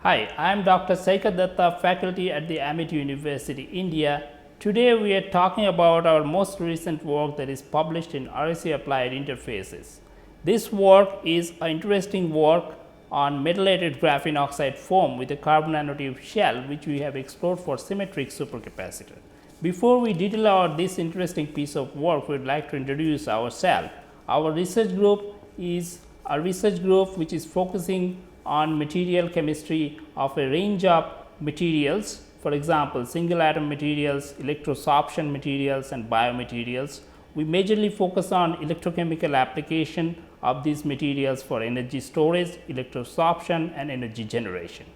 Hi, I am Dr. Saikat Dutta, faculty at the Amity University, India. Today we are talking about our most recent work that is published in RSC Applied Interfaces. This work is an interesting work on metallated graphene oxide foam with a carbon nanotube shell, which we have explored for symmetric supercapacitor. Before we detail out this interesting piece of work, we would like to introduce ourselves. Our research group is a research group which is focusing on material chemistry of a range of materials, for example, single atom materials, electrosorption materials and biomaterials. We majorly focus on electrochemical application of these materials for energy storage, electrosorption and energy generation.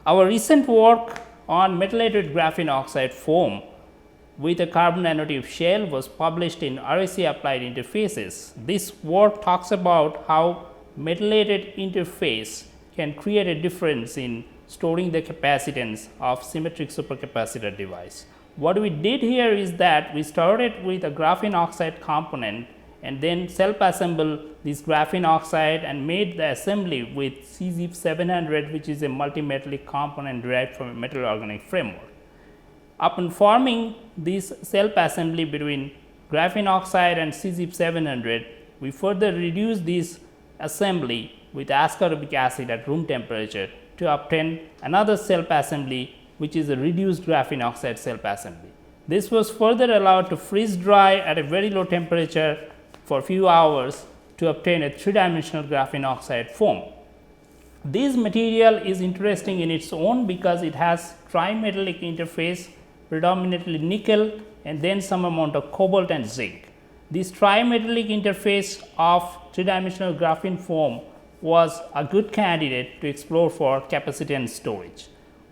Our recent work on metallated graphene oxide foam with a carbon nanotube shell was published in RSC Applied Interfaces. This work talks about how metallated interface can create a difference in storing the capacitance of symmetric supercapacitor device. What we did here is that we started with a graphene oxide component and then self-assemble this graphene oxide and made the assembly with CZIP 700, which is a multimetallic component derived from a metal organic framework. Upon forming this self-assembly between graphene oxide and CZIP 700, we further reduced this assembly with ascorbic acid at room temperature to obtain another self-assembly, which is a reduced graphene oxide self-assembly. This was further allowed to freeze dry at a very low temperature for a few hours to obtain a three-dimensional graphene oxide foam. This material is interesting in its own because it has trimetallic interface, predominantly nickel and then some amount of cobalt and zinc. This trimetallic interface of three-dimensional graphene foam was a good candidate to explore for capacitance storage.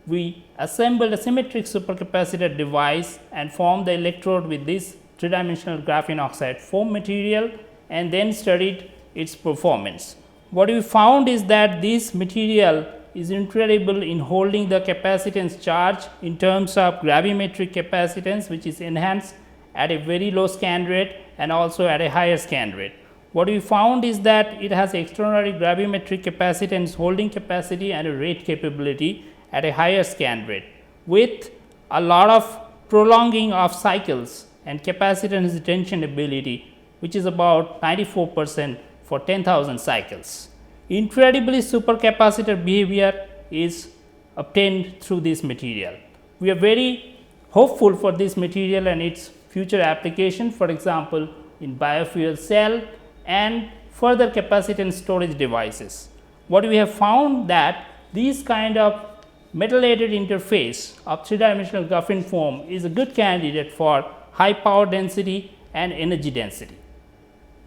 We assembled a symmetric supercapacitor device and formed the electrode with this three-dimensional graphene oxide foam material and then studied its performance. What we found is that this material is incredible in holding the capacitance charge in terms of gravimetric capacitance, which is enhanced at a very low scan rate and also at a higher scan rate. What we found is that it has extraordinary gravimetric capacitance holding capacity and a rate capability at a higher scan rate with a lot of prolonging of cycles and capacitance retention ability, which is about 94% for 10,000 cycles. Incredibly, supercapacitor behavior is obtained through this material. We are very hopeful for this material and its future application, for example, in biofuel cell and further capacitance storage devices. What we have found that these kind of metallated interface of three-dimensional graphene foam is a good candidate for high power density and energy density.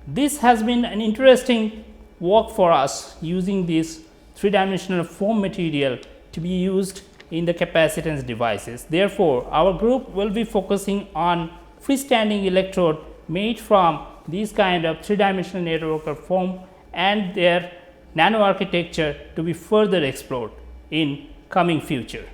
This has been an interesting work for us using this three-dimensional foam material to be used in the capacitance devices. Therefore, our group will be focusing on freestanding electrode made from these kind of three-dimensional networker foam and their nano architecture to be further explored in coming future.